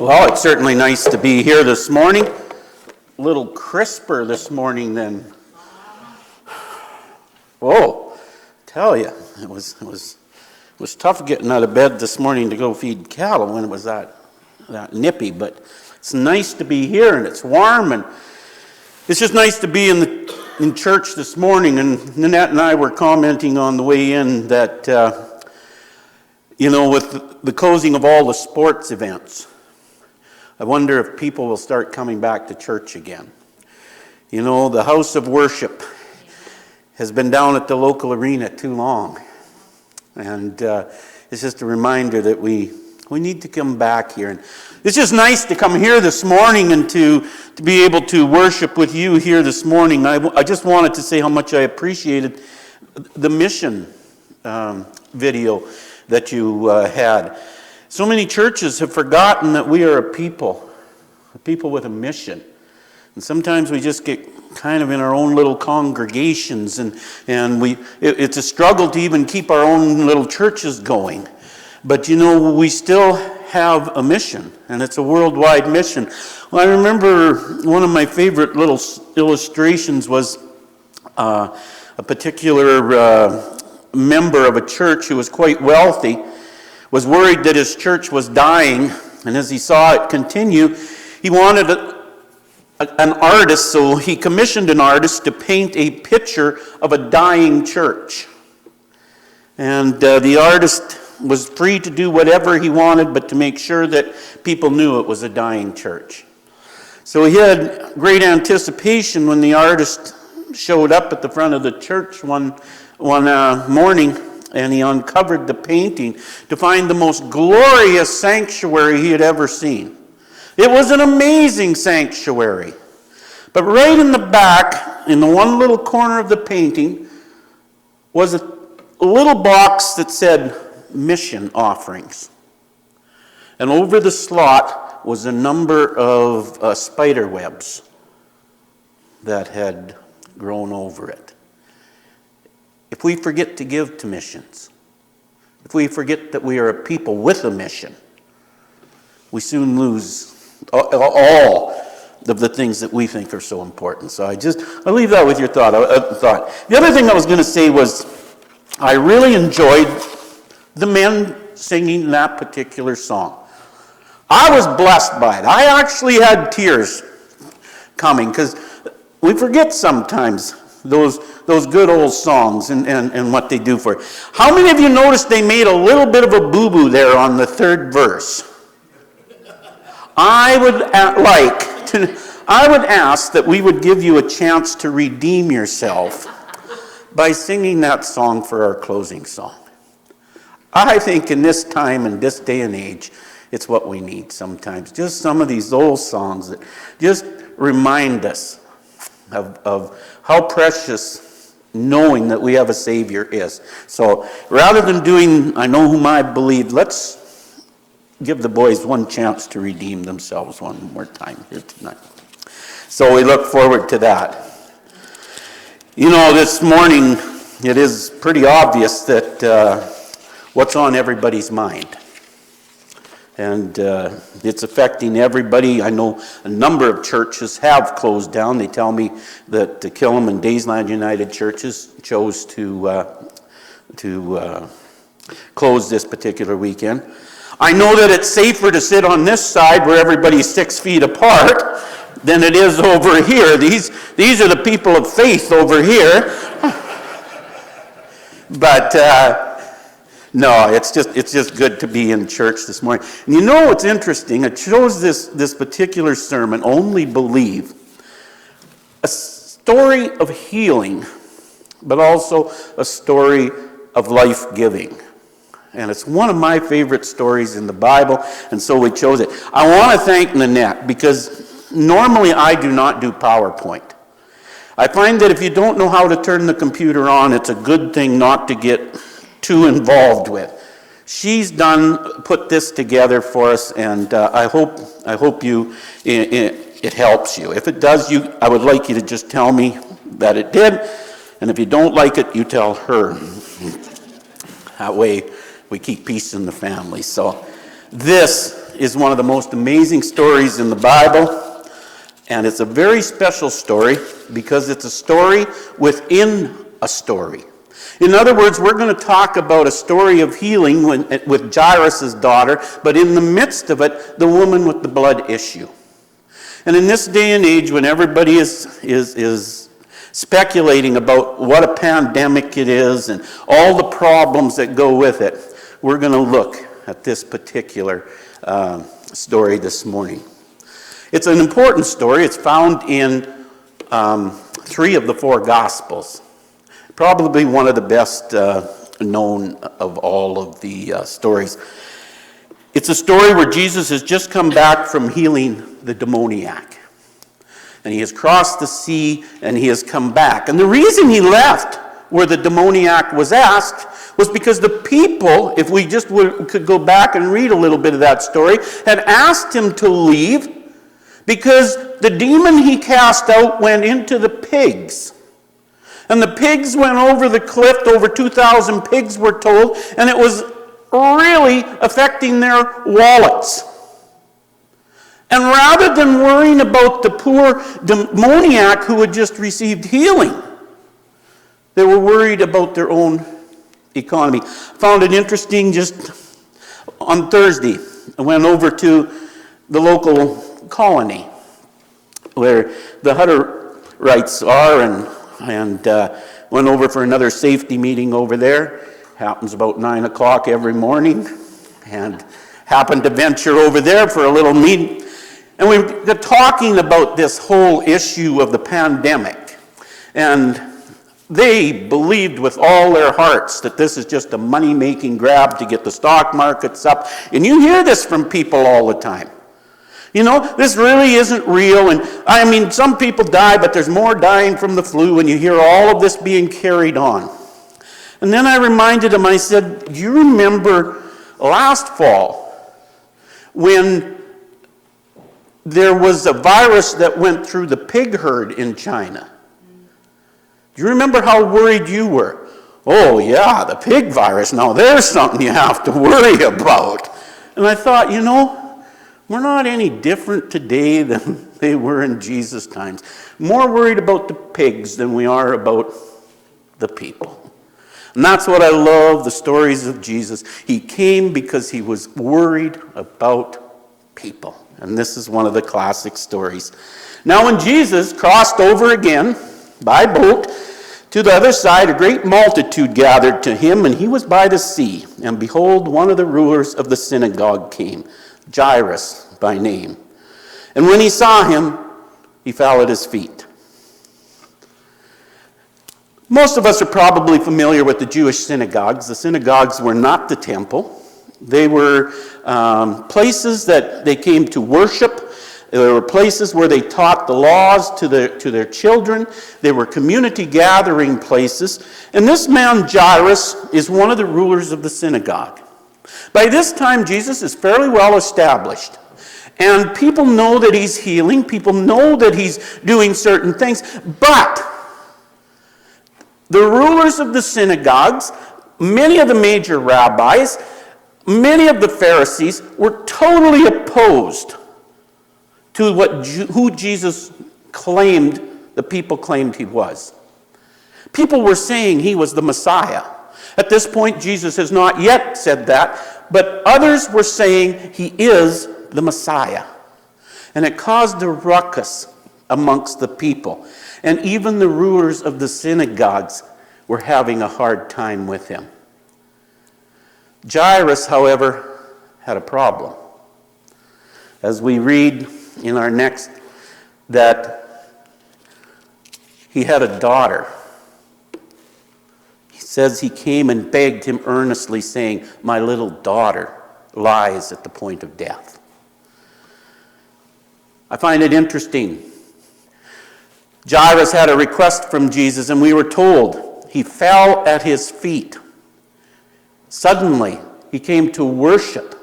Well, it's certainly nice to be here this morning. A little crisper this morning than. Whoa, tell you, it was tough getting out of bed this morning to go feed cattle when it was that nippy. But it's nice to be here, and it's warm, and it's just nice to be in church this morning. And Nanette and I were commenting on the way in that with the closing of all the sports events, I wonder if people will start coming back to church again. You know, the house of worship has been down at the local arena too long. And it's just a reminder that we need to come back here. And it's just nice to come here this morning and to be able to worship with you here this morning. I just wanted to say how much I appreciated the mission video that you had. So many churches have forgotten that we are a people with a mission. And sometimes we just get kind of in our own little congregations, and it's a struggle to even keep our own little churches going. But we still have a mission, and it's a worldwide mission. Well, I remember one of my favorite little illustrations was a particular member of a church who was quite wealthy, was worried that his church was dying, and as he saw it continue, he wanted an artist, so he commissioned an artist to paint a picture of a dying church. And the artist was free to do whatever he wanted, but to make sure that people knew it was a dying church. So he had great anticipation when the artist showed up at the front of the church one morning, and he uncovered the painting to find the most glorious sanctuary he had ever seen. It was an amazing sanctuary. But right in the back, in the one little corner of the painting, was a little box that said mission offerings. And over the slot was a number of spider webs that had grown over it. If we forget to give to missions, if we forget that we are a people with a mission, we soon lose all of the things that we think are so important. So I'll leave that with your thought. The other thing I was going to say was I really enjoyed the men singing that particular song. I was blessed by it. I actually had tears coming because we forget sometimes those good old songs and what they do for it. How many of you noticed they made a little bit of a boo-boo there on the third verse? I would ask that we would give you a chance to redeem yourself by singing that song for our closing song. I think in this time and this day and age, it's what we need sometimes. Just some of these old songs that just remind us of how precious knowing that we have a Savior is. So rather than doing I Know Whom I Believe, let's give the boys one chance to redeem themselves one more time here tonight. So we look forward to that. This morning it is pretty obvious that what's on everybody's mind. And it's affecting everybody. I know a number of churches have closed down. They tell me that the Killam and Daysland United churches chose to close this particular weekend. I know that it's safer to sit on this side where everybody's 6 feet apart than it is over here. These are the people of faith over here. But no, it's just good to be in church this morning. And you know what's interesting? I chose this particular sermon, Only Believe, a story of healing, but also a story of life-giving. And it's one of my favorite stories in the Bible, and so we chose it. I want to thank Nanette, because normally I do not do PowerPoint. I find that if you don't know how to turn the computer on, it's a good thing not to get too involved with. She's put this together for us, and I hope it helps you. If it does, I would like you to just tell me that it did, and if you don't like it, you tell her. That way we keep peace in the family. So this is one of the most amazing stories in the Bible, and it's a very special story because it's a story within a story. In other words, we're going to talk about a story of healing with Jairus' daughter, but in the midst of it, the woman with the blood issue. And in this day and age, when everybody is speculating about what a pandemic it is and all the problems that go with it, we're going to look at this particular story this morning. It's an important story. It's found in 3 of the 4 Gospels. Probably one of the best known of all of the stories. It's a story where Jesus has just come back from healing the demoniac. And he has crossed the sea and he has come back. And the reason he left where the demoniac was asked was because the people, if we just could go back and read a little bit of that story, had asked him to leave because the demon he cast out went into the pigs. And the pigs went over the cliff, over 2,000 pigs were told, and it was really affecting their wallets. And rather than worrying about the poor demoniac who had just received healing, they were worried about their own economy. Found it interesting just on Thursday. I went over to the local colony where the Hutterites are and went over for another safety meeting over there. Happens about 9 o'clock every morning, and happened to venture over there for a little meeting. And we were talking about this whole issue of the pandemic. And they believed with all their hearts that this is just a money-making grab to get the stock markets up. And you hear this from people all the time. You know, this really isn't real. And I mean, some people die, but there's more dying from the flu, and you hear all of this being carried on. And then I reminded him, I said, do you remember last fall when there was a virus that went through the pig herd in China? Do you remember how worried you were? Oh yeah, the pig virus, now there's something you have to worry about. And I thought, you know, we're not any different today than they were in Jesus' times. More worried about the pigs than we are about the people. And that's what I love, the stories of Jesus. He came because he was worried about people. And this is one of the classic stories. Now when Jesus crossed over again by boat to the other side, a great multitude gathered to him, and he was by the sea. And behold, one of the rulers of the synagogue came, Jairus by name. And when he saw him, he fell at his feet. Most of us are probably familiar with the Jewish synagogues. The synagogues were not the temple. They were places that they came to worship. There were places where they taught the laws to their children. They were community gathering places. And this man, Jairus, is one of the rulers of the synagogue. By this time, Jesus is fairly well established. And people know that he's healing. People know that he's doing certain things. But the rulers of the synagogues, many of the major rabbis, many of the Pharisees were totally opposed to who Jesus claimed, the people claimed he was. People were saying he was the Messiah. At this point, Jesus has not yet said that, but others were saying he is the Messiah. And it caused a ruckus amongst the people. And even the rulers of the synagogues were having a hard time with him. Jairus, however, had a problem. As we read in our next, that he had a daughter. He says he came and begged him earnestly, saying, "My little daughter lies at the point of death." I find it interesting. Jairus had a request from Jesus, and we were told he fell at his feet. Suddenly, he came to worship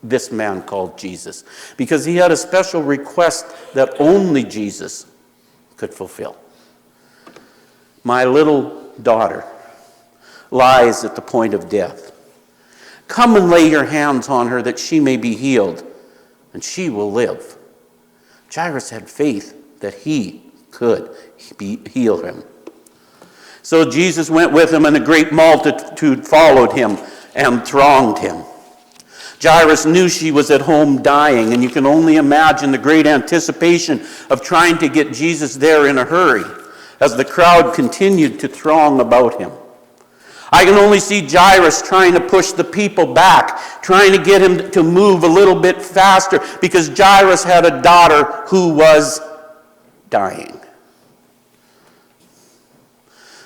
this man called Jesus, because he had a special request that only Jesus could fulfill. My little daughter lies at the point of death. Come and lay your hands on her that she may be healed, and she will live." Jairus had faith that he could heal him. So Jesus went with him, and a great multitude followed him and thronged him. Jairus knew she was at home dying, and you can only imagine the great anticipation of trying to get Jesus there in a hurry as the crowd continued to throng about him. I can only see Jairus trying to push the people back, trying to get him to move a little bit faster, because Jairus had a daughter who was dying.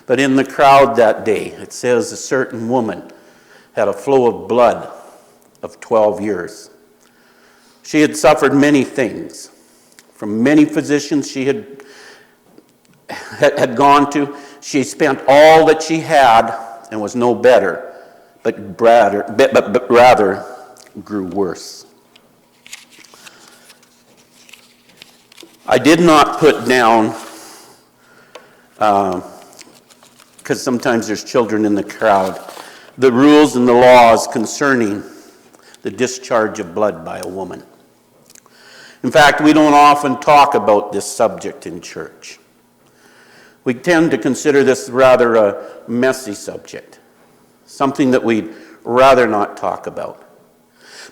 But in the crowd that day, it says a certain woman had a flow of blood of 12 years. She had suffered many things from many physicians she had gone to. She spent all that she had and was no better, but rather grew worse. I did not put down, because sometimes there's children in the crowd, the rules and the laws concerning the discharge of blood by a woman. In fact, we don't often talk about this subject in church. We tend to consider this rather a messy subject, something that we'd rather not talk about.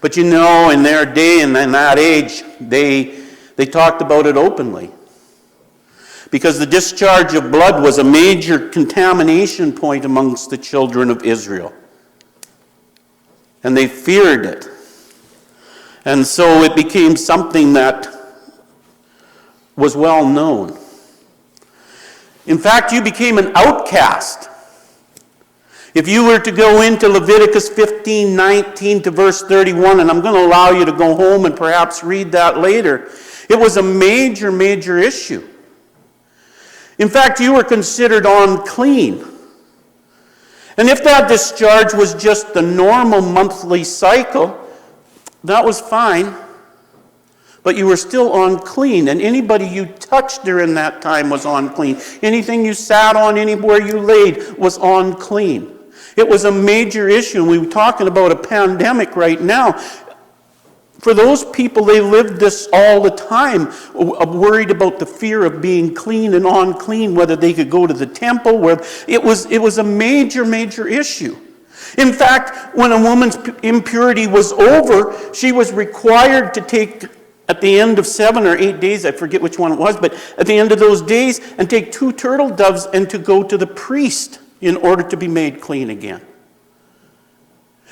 But you know, in their day and in that age, they talked about it openly. Because the discharge of blood was a major contamination point amongst the children of Israel. And they feared it. And so it became something that was well known. In fact, you became an outcast. If you were to go into Leviticus 15:19 to verse 31, and I'm going to allow you to go home and perhaps read that later, it was a major, major issue. In fact, you were considered unclean. And if that discharge was just the normal monthly cycle, that was fine. But you were still unclean, and anybody you touched during that time was unclean. Anything you sat on, anywhere you laid, was unclean. It was a major issue, and we were talking about a pandemic right now. For those people, they lived this all the time, worried about the fear of being clean and unclean, whether they could go to the temple. It was a major, major issue. In fact, when a woman's impurity was over, she was required to take, at the end of 7 or 8 days, I forget which one it was, but at the end of those days, and take 2 turtle doves and to go to the priest in order to be made clean again.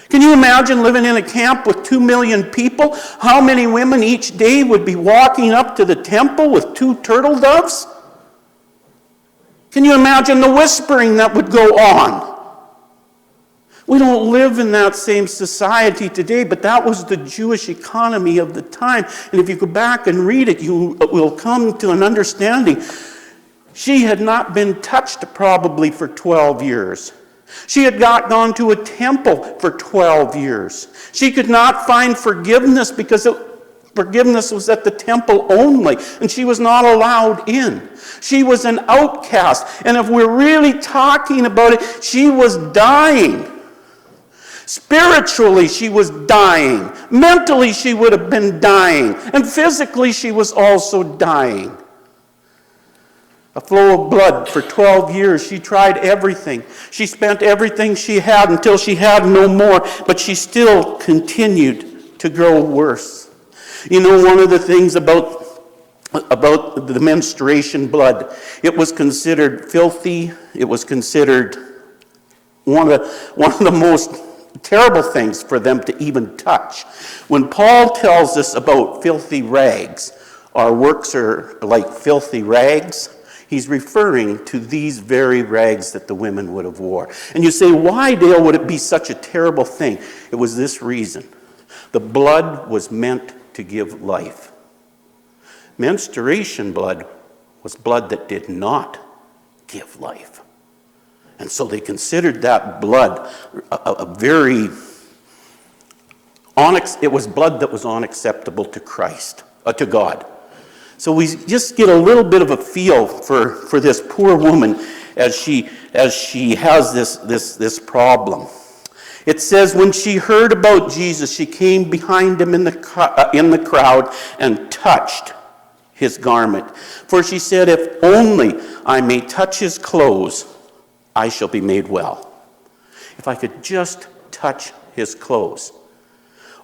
Can you imagine living in a camp with 2 million people? How many women each day would be walking up to the temple with 2 turtle doves? Can you imagine the whispering that would go on? We don't live in that same society today, but that was the Jewish economy of the time. And if you go back and read it, you will come to an understanding. She had not been touched probably for 12 years. She had not gone to a temple for 12 years. She could not find forgiveness because forgiveness was at the temple only, and she was not allowed in. She was an outcast, and if we're really talking about it, she was dying. Spiritually, she was dying. Mentally, she would have been dying. And physically, she was also dying. A flow of blood for 12 years. She tried everything. She spent everything she had until she had no more, but she still continued to grow worse. You know, one of the things about the menstruation blood, it was considered filthy. It was considered one of the most terrible things for them to even touch. When Paul tells us about filthy rags, our works are like filthy rags, he's referring to these very rags that the women would have wore. And you say, why, Dale, would it be such a terrible thing? It was this reason. The blood was meant to give life. Menstruation blood was blood that did not give life. And so they considered that blood it was blood that was unacceptable to Christ, to God. So we just get a little bit of a feel for this poor woman as she has this problem. It says when she heard about Jesus, she came behind him in the crowd and touched his garment. For she said, if only I may touch his clothes, I shall be made well. If I could just touch his clothes.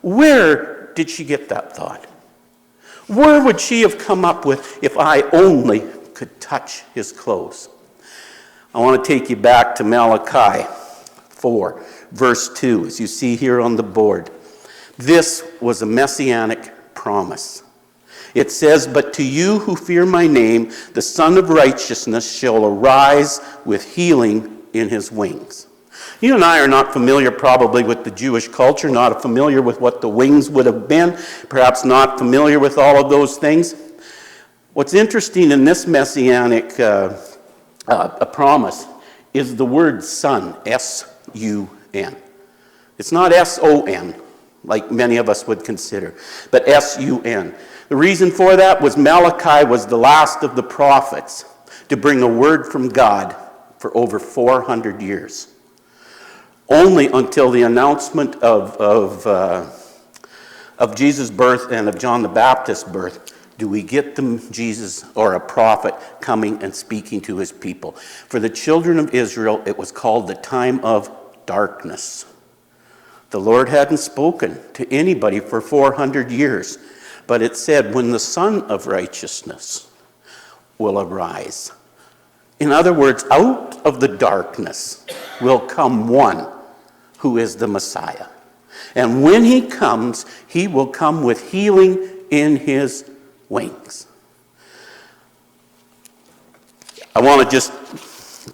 Where did she get that thought? Where would she have come up with, if I only could touch his clothes? I want to take you back to Malachi 4, verse 2, as you see here on the board. This was a messianic promise. It says, but to you who fear my name, the Son of Righteousness shall arise with healing in his wings. You and I are not familiar probably with the Jewish culture, not familiar with what the wings would have been, perhaps not familiar with all of those things. What's interesting in this messianic promise is the word son, S-U-N. It's not S-O-N, like many of us would consider, but S-U-N. The reason for that was Malachi was the last of the prophets to bring a word from God for over 400 years. Only until the announcement of Jesus' birth and of John the Baptist's birth do we get Jesus or a prophet coming and speaking to his people. For the children of Israel, it was called the time of darkness. The Lord hadn't spoken to anybody for 400 years. But it said, when the Son of Righteousness will arise. In other words, out of the darkness will come one who is the Messiah. And when he comes, he will come with healing in his wings. I want to just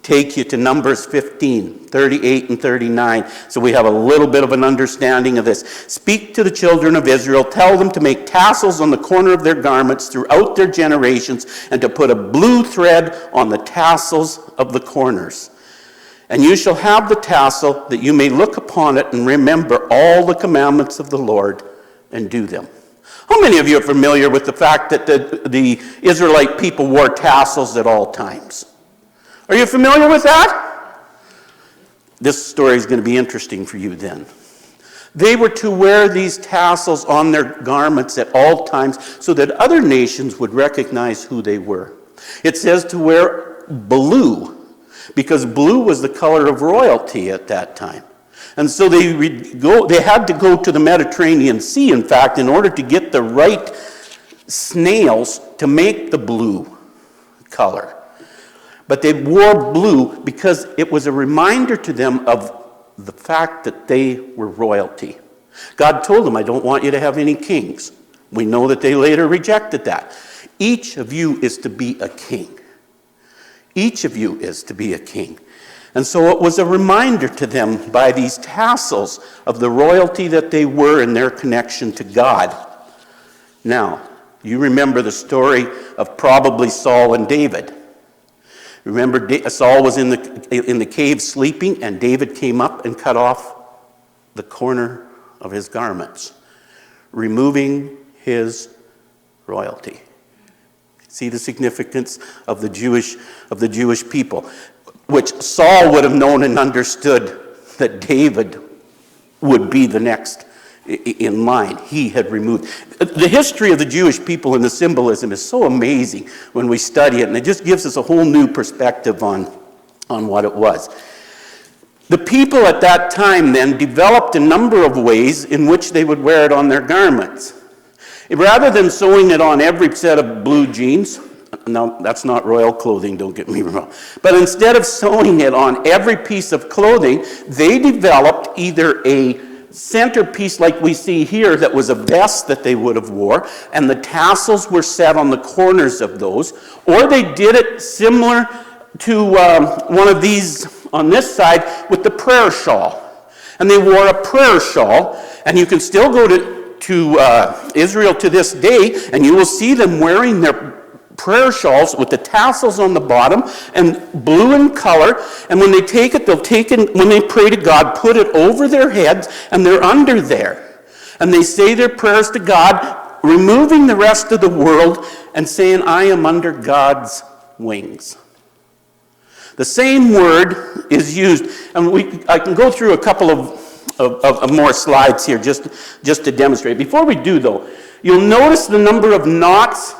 take you to Numbers 15, 38 and 39, so we have a little bit of an understanding of this. Speak to the children of Israel, tell them to make tassels on the corner of their garments throughout their generations, and to put a blue thread on the tassels of the corners. And you shall have the tassel, that you may look upon it and remember all the commandments of the Lord and do them. How many of you are familiar with the fact that the Israelite people wore tassels at all times? Are you familiar with that? This story is going to be interesting for you then. They were to wear these tassels on their garments at all times so that other nations would recognize who they were. It says to wear blue, because blue was the color of royalty at that time. And so they had to go to the Mediterranean Sea, in fact, in order to get the right snails to make the blue color. But they wore blue because it was a reminder to them of the fact that they were royalty. God told them, I don't want you to have any kings. We know that they later rejected that. Each of you is to be a king. Each of you is to be a king. And so it was a reminder to them by these tassels of the royalty that they were in their connection to God. Now, you remember the story of probably Saul and David. Remember, Saul was in the cave sleeping, and David came up and cut off the corner of his garments, removing his royalty. See the significance of the Jewish people, which Saul would have known and understood that David would be the next in line. He had removed. The history of the Jewish people and the symbolism is so amazing when we study it, and it just gives us a whole new perspective on what it was. The people at that time then developed a number of ways in which they would wear it on their garments. Rather than sewing it on every set of blue jeans, now that's not royal clothing, don't get me wrong, but instead of sewing it on every piece of clothing, they developed either a centerpiece like we see here that was a vest that they would have wore, and the tassels were set on the corners of those, or they did it similar to one of these on this side with the prayer shawl. And they wore a prayer shawl, and you can still go to Israel to this day, and you will see them wearing their prayer shawls with the tassels on the bottom and blue in color. And when they take it, when they pray to God, put it over their heads, and they're under there. And they say their prayers to God, removing the rest of the world and saying, I am under God's wings. The same word is used, and I can go through a couple of of more slides here just to demonstrate. Before we do, though, you'll notice the number of knots,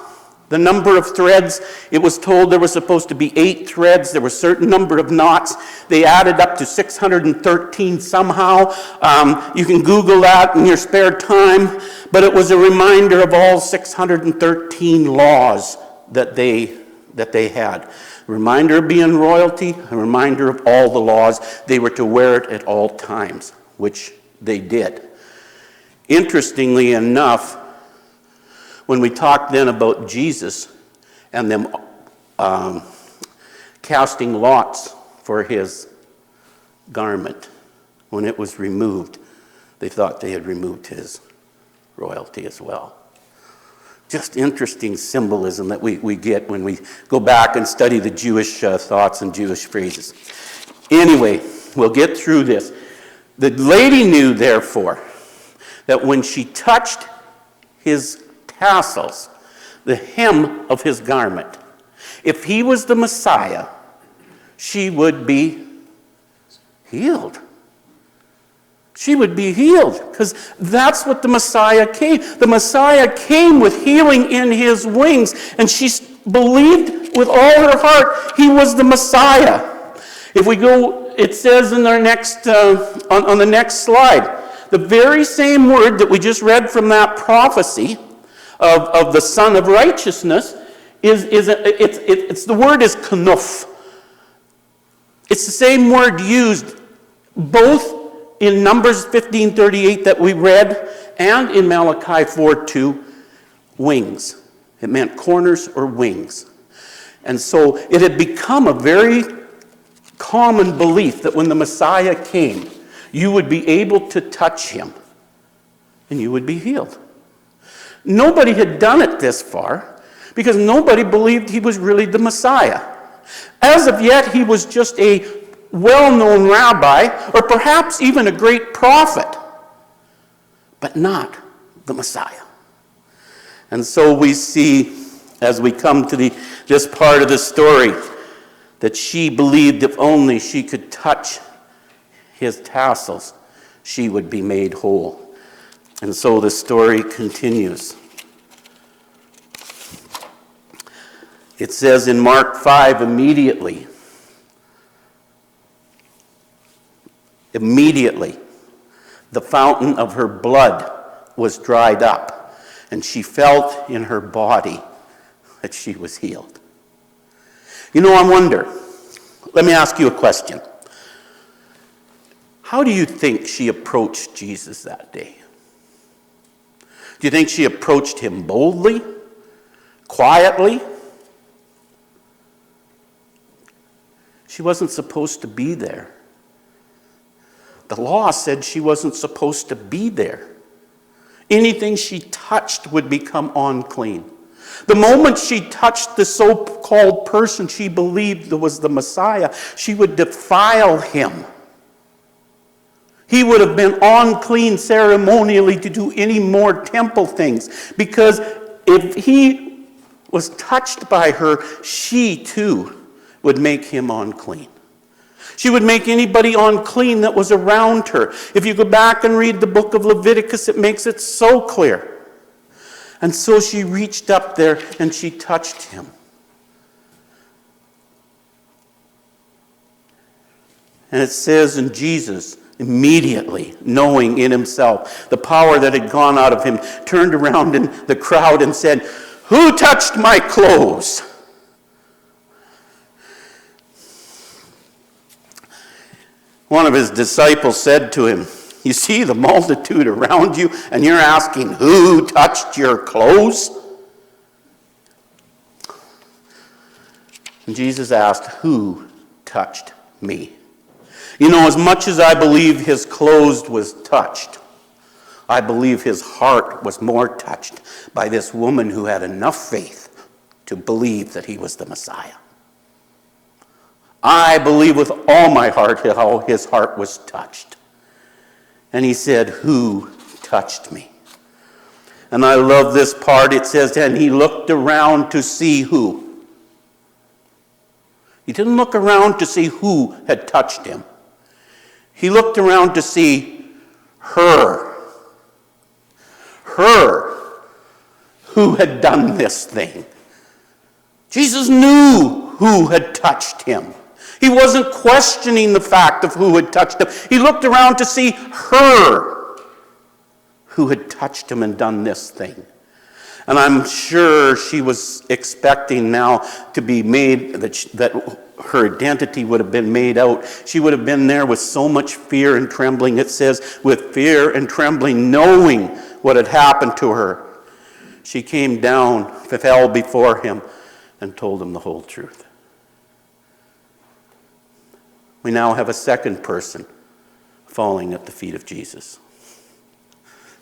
the number of threads. It was told there was supposed to be 8 threads. There were a certain number of knots. They added up to 613 somehow. You can Google that in your spare time. But it was a reminder of all 613 laws that they had. A reminder of being royalty, a reminder of all the laws. They were to wear it at all times, which they did. Interestingly enough, when we talk then about Jesus and them casting lots for his garment, when it was removed, they thought they had removed his royalty as well. Just interesting symbolism that we get when we go back and study the Jewish thoughts and Jewish phrases. Anyway, we'll get through this. The lady knew, therefore, that when she touched his tassels, the hem of his garment, if he was the Messiah, she would be healed. She would be healed, because that's what the Messiah came. The Messiah came with healing in his wings, and she believed with all her heart he was the Messiah. If we go, it says in our next, on the next slide, the very same word that we just read from that prophecy of the Son of Righteousness it's the word is kanuf. It's the same word used both in Numbers 15:38 that we read and in Malachi 4:2, wings. It meant corners or wings. And so it had become a very common belief that when the Messiah came, you would be able to touch him and you would be healed. Nobody had done it this far because nobody believed he was really the Messiah. As of yet, he was just a well-known rabbi, or perhaps even a great prophet, but not the Messiah. And so we see, as we come to this part of the story, that she believed if only she could touch his tassels, she would be made whole. And so the story continues. It says in Mark 5, immediately, the fountain of her blood was dried up, and she felt in her body that she was healed. You know, I wonder, let me ask you a question. How do you think she approached Jesus that day? Do you think she approached him boldly, quietly? She wasn't supposed to be there. The law said she wasn't supposed to be there. Anything she touched would become unclean. The moment she touched the so-called person she believed was the Messiah, she would defile him. He would have been unclean ceremonially to do any more temple things, because if he was touched by her, she too would make him unclean. She would make anybody unclean that was around her. If you go back and read the book of Leviticus, it makes it so clear. And so she reached up there and she touched him. And it says in Jesus, immediately, knowing in himself the power that had gone out of him, turned around in the crowd and said, "Who touched my clothes?" One of his disciples said to him, "You see the multitude around you, and you're asking, 'Who touched your clothes?'" And Jesus asked, "Who touched me?" You know, as much as I believe his clothes was touched, I believe his heart was more touched by this woman who had enough faith to believe that he was the Messiah. I believe with all my heart how his heart was touched. And he said, "Who touched me?" And I love this part. It says, and he looked around to see who. He didn't look around to see who had touched him. He looked around to see her who had done this thing. Jesus knew who had touched him. He wasn't questioning the fact of who had touched him. He looked around to see her who had touched him and done this thing. And I'm sure she was expecting now to be made, that her identity would have been made out. She would have been there with so much fear and trembling. It says, with fear and trembling, knowing what had happened to her. She came down, fell before him, and told him the whole truth. We now have a second person falling at the feet of Jesus.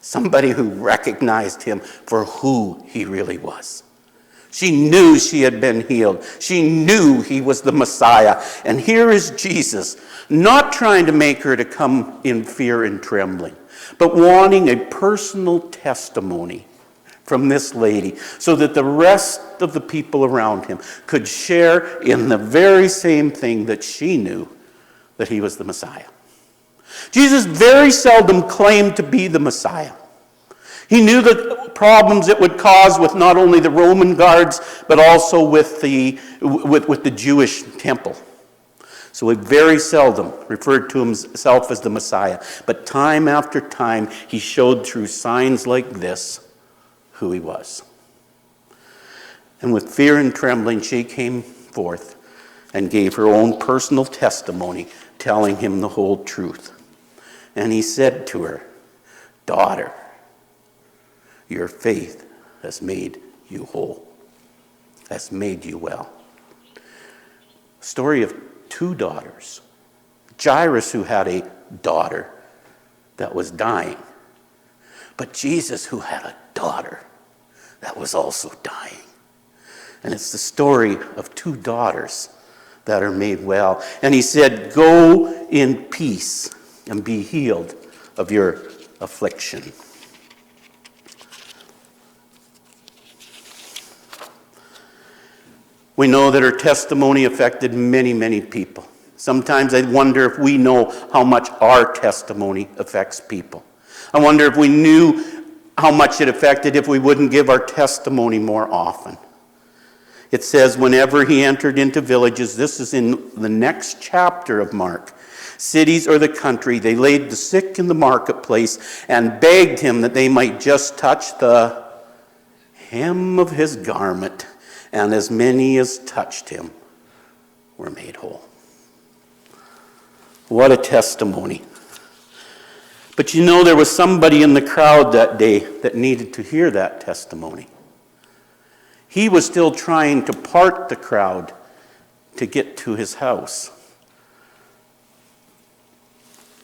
Somebody who recognized him for who he really was. She knew she had been healed. She knew he was the Messiah. And here is Jesus, not trying to make her to come in fear and trembling, but wanting a personal testimony from this lady so that the rest of the people around him could share in the very same thing that she knew, that he was the Messiah. Jesus very seldom claimed to be the Messiah. He knew the problems it would cause with not only the Roman guards, but also with the Jewish temple. So he very seldom referred to himself as the Messiah. But time after time, he showed through signs like this who he was. And with fear and trembling, she came forth and gave her own personal testimony, telling him the whole truth. And he said to her, "Daughter, your faith has made you whole, has made you well." Story of two daughters. Jairus, who had a daughter that was dying, but Jesus, who had a daughter that was also dying. And it's the story of two daughters that are made well. And he said, "Go in peace and be healed of your affliction." We know that her testimony affected many, many people. Sometimes I wonder if we know how much our testimony affects people. I wonder if we knew how much it affected if we wouldn't give our testimony more often. It says, whenever he entered into villages, this is in the next chapter of Mark, cities or the country, they laid the sick in the marketplace and begged him that they might just touch the hem of his garment, and as many as touched him were made whole. What a testimony. But you know, there was somebody in the crowd that day that needed to hear that testimony. He was still trying to part the crowd to get to his house.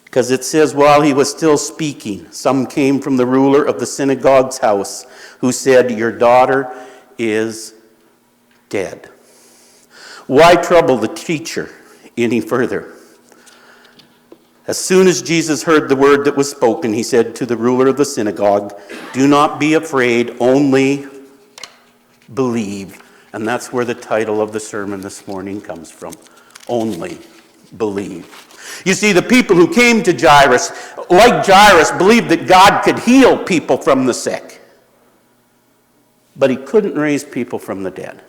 Because it says, while he was still speaking, some came from the ruler of the synagogue's house, who said, "Your daughter is dead. Why trouble the teacher any further?" As soon as Jesus heard the word that was spoken, he said to the ruler of the synagogue, "Do not be afraid, only believe." And that's where the title of the sermon this morning comes from. Only believe. You see, the people who came to Jairus, like Jairus, believed that God could heal people from the sick. But he couldn't raise people from the dead.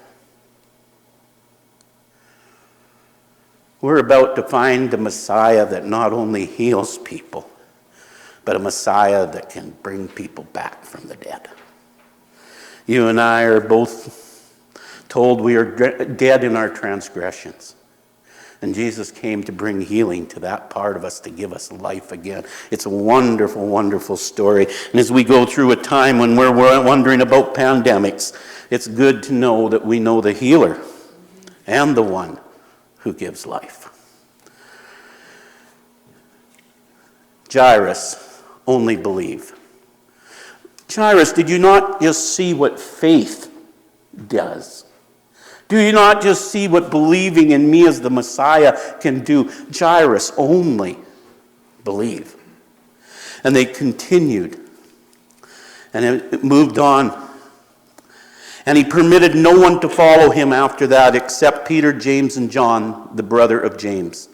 We're about to find a Messiah that not only heals people, but a Messiah that can bring people back from the dead. You and I are both told we are dead in our transgressions. And Jesus came to bring healing to that part of us, to give us life again. It's a wonderful, wonderful story. And as we go through a time when we're wondering about pandemics, it's good to know that we know the healer and the one who gives life. Jairus, only believe. Jairus, did you not just see what faith does? Do you not just see what believing in me as the Messiah can do? Jairus, only believe. And they continued. And it moved on. And he permitted no one to follow him after that except Peter, James, and John, the brother of James.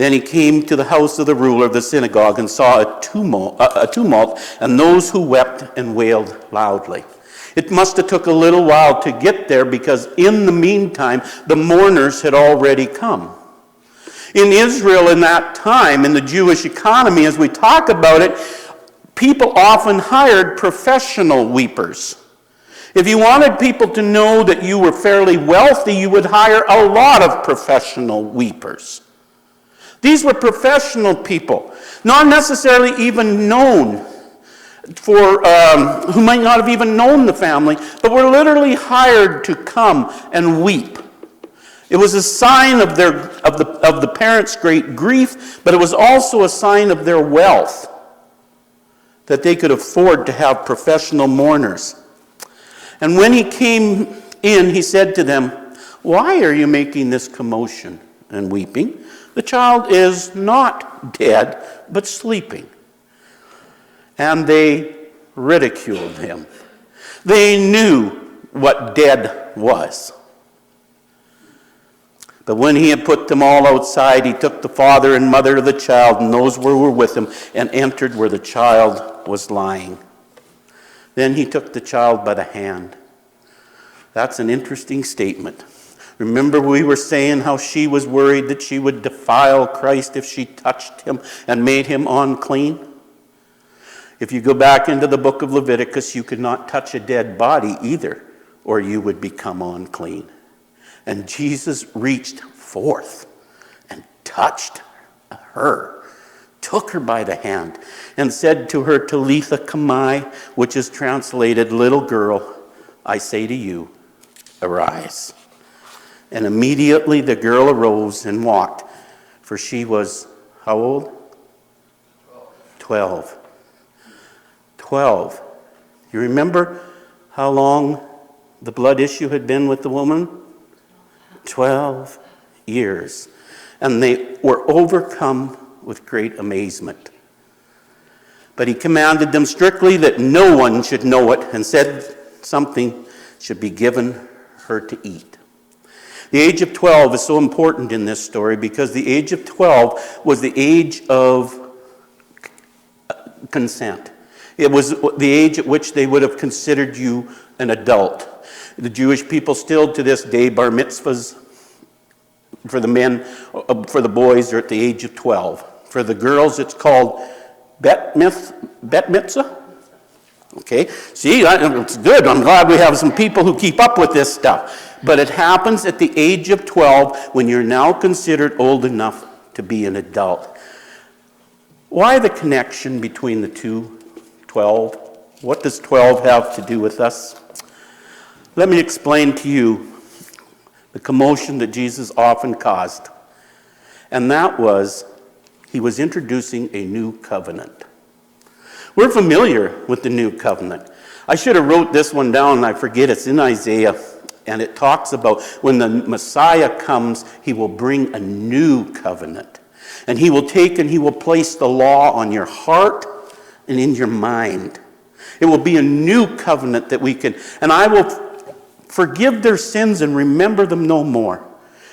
Then he came to the house of the ruler of the synagogue and saw a tumult, and those who wept and wailed loudly. It must have took a little while to get there, because in the meantime, the mourners had already come. In Israel in that time, in the Jewish economy, as we talk about it, people often hired professional weepers. If you wanted people to know that you were fairly wealthy, you would hire a lot of professional weepers. These were professional people, not necessarily even known who might not have even known the family, but were literally hired to come and weep. It was a sign of the parents' great grief, but it was also a sign of their wealth, that they could afford to have professional mourners. And when he came in, he said to them, "Why are you making this commotion and weeping? The child is not dead, but sleeping." And they ridiculed him. They knew what dead was. But when he had put them all outside, he took the father and mother of the child and those who were with him and entered where the child was lying. Then he took the child by the hand. That's an interesting statement. Remember, we were saying how she was worried that she would defile Christ if she touched him and made him unclean? If you go back into the book of Leviticus, you could not touch a dead body either, or you would become unclean. And Jesus reached forth and touched her, took her by the hand, and said to her, "Talitha Kamai," which is translated, "Little girl, I say to you, arise." And immediately the girl arose and walked, for she was, how old? 12. 12. You remember how long the blood issue had been with the woman? 12 years. And they were overcome with great amazement. But he commanded them strictly that no one should know it, and said something should be given her to eat. The age of 12 is so important in this story, because the age of 12 was the age of consent. It was the age at which they would have considered you an adult. The Jewish people still to this day, bar mitzvahs for the men, for the boys, are at the age of 12. For the girls, it's called bet mitzvah. Okay, see, it's good. I'm glad we have some people who keep up with this stuff. But it happens at the age of 12, when you're now considered old enough to be an adult. Why the connection between the two? 12. What does 12 have to do with us? Let me explain to you the commotion that Jesus often caused. And that was, he was introducing a new covenant. We're familiar with the new covenant. I should have wrote this one down, and I forget. It's in Isaiah, and it talks about when the Messiah comes, he will bring a new covenant. And he will take and he will place the law on your heart and in your mind. It will be a new covenant that we can, and I will forgive their sins and remember them no more.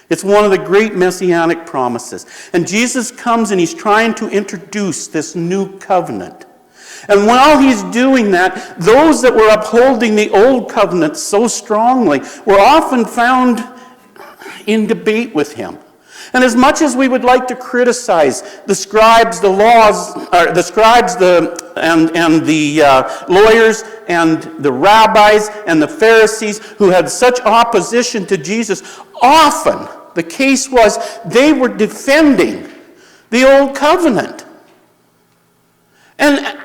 It's one of the great messianic promises. And Jesus comes and he's trying to introduce this new covenant. And while he's doing that, those that were upholding the old covenant so strongly were often found in debate with him. And as much as we would like to criticize the scribes, the lawyers and the rabbis and the Pharisees who had such opposition to Jesus, often the case was they were defending the old covenant. And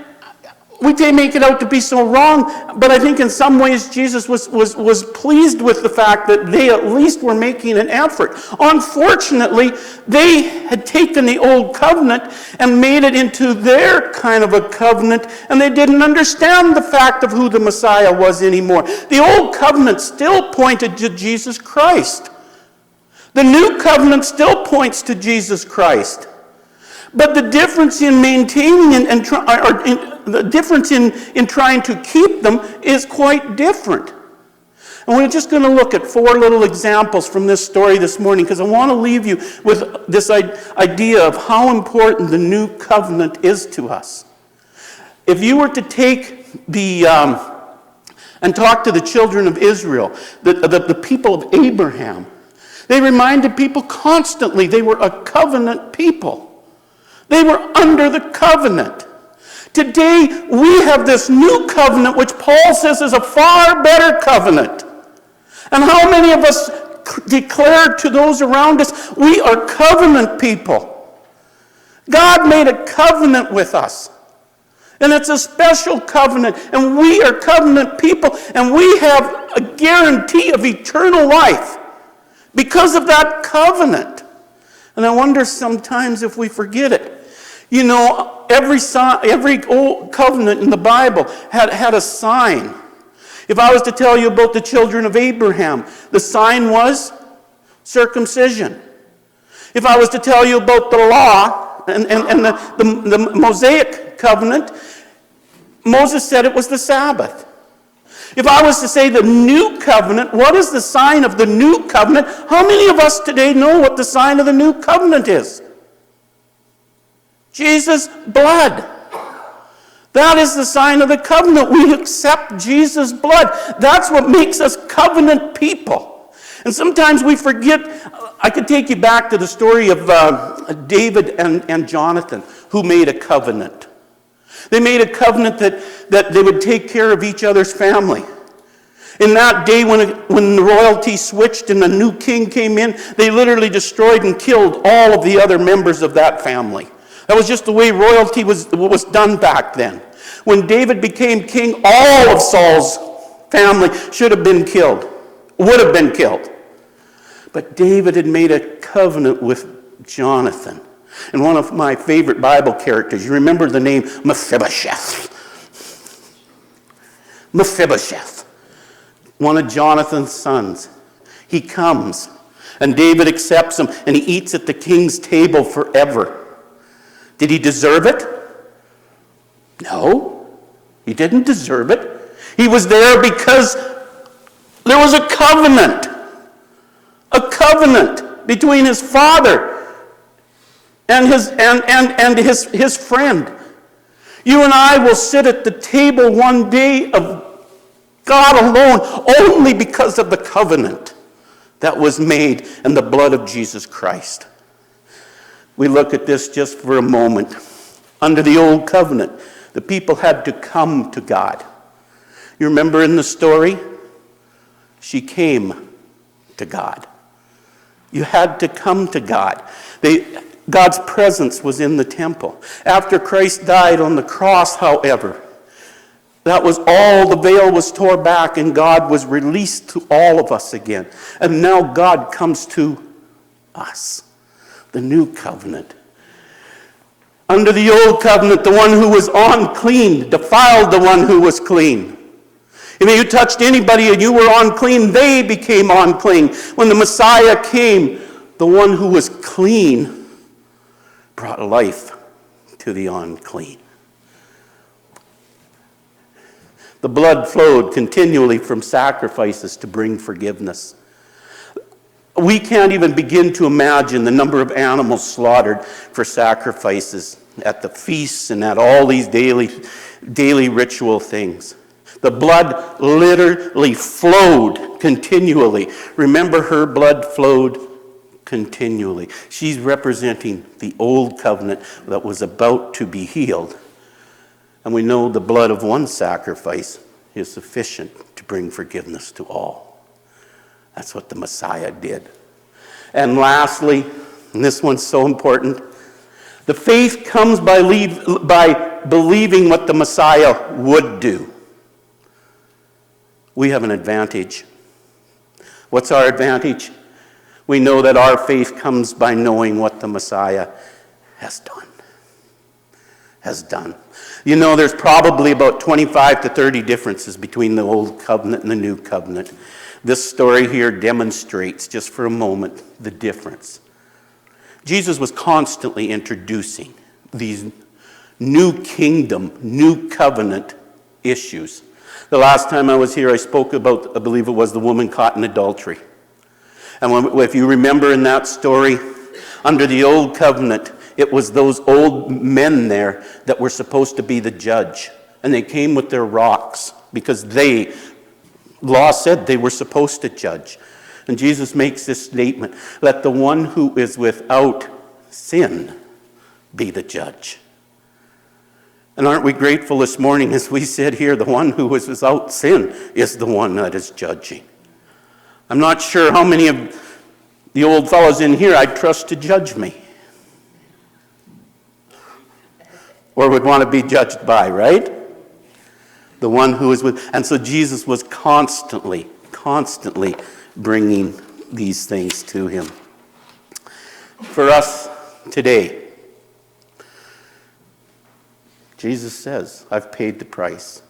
they make it out to be so wrong, but I think in some ways Jesus was pleased with the fact that they at least were making an effort. Unfortunately, they had taken the old covenant and made it into their kind of a covenant, and they didn't understand the fact of who the Messiah was anymore. The old covenant still pointed to Jesus Christ. The new covenant still points to Jesus Christ. But the difference in maintaining the difference in trying to keep them is quite different. And we're just going to look at 4 little examples from this story this morning because I want to leave you with this idea of how important the new covenant is to us. If you were to take and talk to the children of Israel, the people of Abraham, they reminded people constantly they were a covenant people. They were under the covenant. Today, we have this new covenant, which Paul says is a far better covenant. And how many of us declare to those around us, we are covenant people. God made a covenant with us. And it's a special covenant. And we are covenant people. And we have a guarantee of eternal life because of that covenant. And I wonder sometimes if we forget it. You know, every old covenant in the Bible had a sign. If I was to tell you about the children of Abraham, the sign was circumcision. If I was to tell you about the law and the Mosaic covenant, Moses said it was the Sabbath. If I was to say the new covenant, what is the sign of the new covenant? How many of us today know what the sign of the new covenant is? Jesus' blood. That is the sign of the covenant. We accept Jesus' blood. That's what makes us covenant people. And sometimes we forget. I could take you back to the story of David and Jonathan, who made a covenant. They made a covenant that they would take care of each other's family. In that day when the royalty switched and a new king came in, they literally destroyed and killed all of the other members of that family. That was just the way royalty was done back then. When David became king, all of Saul's family should have been killed, would have been killed. But David had made a covenant with Jonathan. And one of my favorite Bible characters, you remember the name Mephibosheth. Mephibosheth, one of Jonathan's sons. He comes, and David accepts him, and he eats at the king's table forever. Did he deserve it? No, he didn't deserve it. He was there because there was a covenant between his father and his friend. You and I will sit at the table one day of God alone only because of the covenant that was made in the blood of Jesus Christ. We look at this just for a moment. Under the old covenant, the people had to come to God. You remember in the story? She came to God. You had to come to God. God's presence was in the temple. After Christ died on the cross, however, that was all, the veil was torn back and God was released to all of us again. And now God comes to us. The new covenant. Under the old covenant, the one who was unclean defiled the one who was clean. If you touched anybody and you were unclean, they became unclean. When the Messiah came, the one who was clean brought life to the unclean. The blood flowed continually from sacrifices to bring forgiveness. We can't even begin to imagine the number of animals slaughtered for sacrifices at the feasts and at all these daily ritual things. The blood literally flowed continually. Remember, her blood flowed continually. She's representing the old covenant that was about to be healed. And we know the blood of one sacrifice is sufficient to bring forgiveness to all. That's what the Messiah did. And lastly, and this one's so important, the faith comes by believing what the Messiah would do. We have an advantage. What's our advantage? We know that our faith comes by knowing what the Messiah has done. You know, there's probably about 25 to 30 differences between the old covenant and the new covenant. This story here demonstrates, just for a moment, the difference. Jesus was constantly introducing these new kingdom, new covenant issues. The last time I was here, I spoke about, I believe it was the woman caught in adultery. And if you remember in that story, under the old covenant, it was those old men there that were supposed to be the judge. And they came with their rocks because law said they were supposed to judge. And Jesus makes this statement, let the one who is without sin be the judge. And aren't we grateful this morning as we sit here, the one who is without sin is the one that is judging. I'm not sure how many of the old fellows in here I'd trust to judge me. Or would want to be judged by, right? The one who is with, and so Jesus was constantly bringing these things to him. For us today, Jesus says, I've paid the price.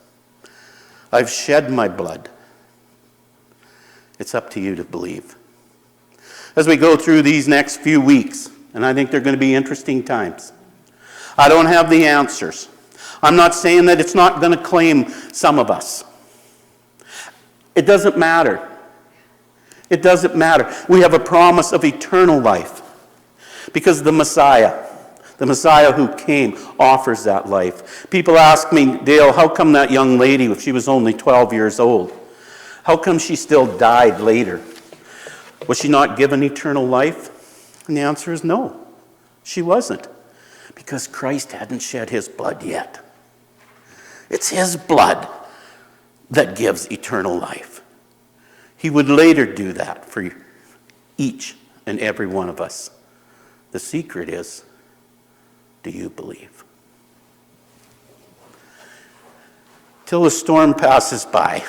I've shed my blood. It's up to you to believe. As we go through these next few weeks, and I think they're going to be interesting times, I don't have the answers. I'm not saying that it's not going to claim some of us. It doesn't matter. It doesn't matter. We have a promise of eternal life because the Messiah who came offers that life. People ask me, Dale, how come that young lady, if she was only 12 years old, how come she still died later? Was she not given eternal life? And the answer is no, she wasn't. Because Christ hadn't shed his blood yet. It's his blood that gives eternal life. He would later do that for each and every one of us. The secret is, do you believe? Till the storm passes by.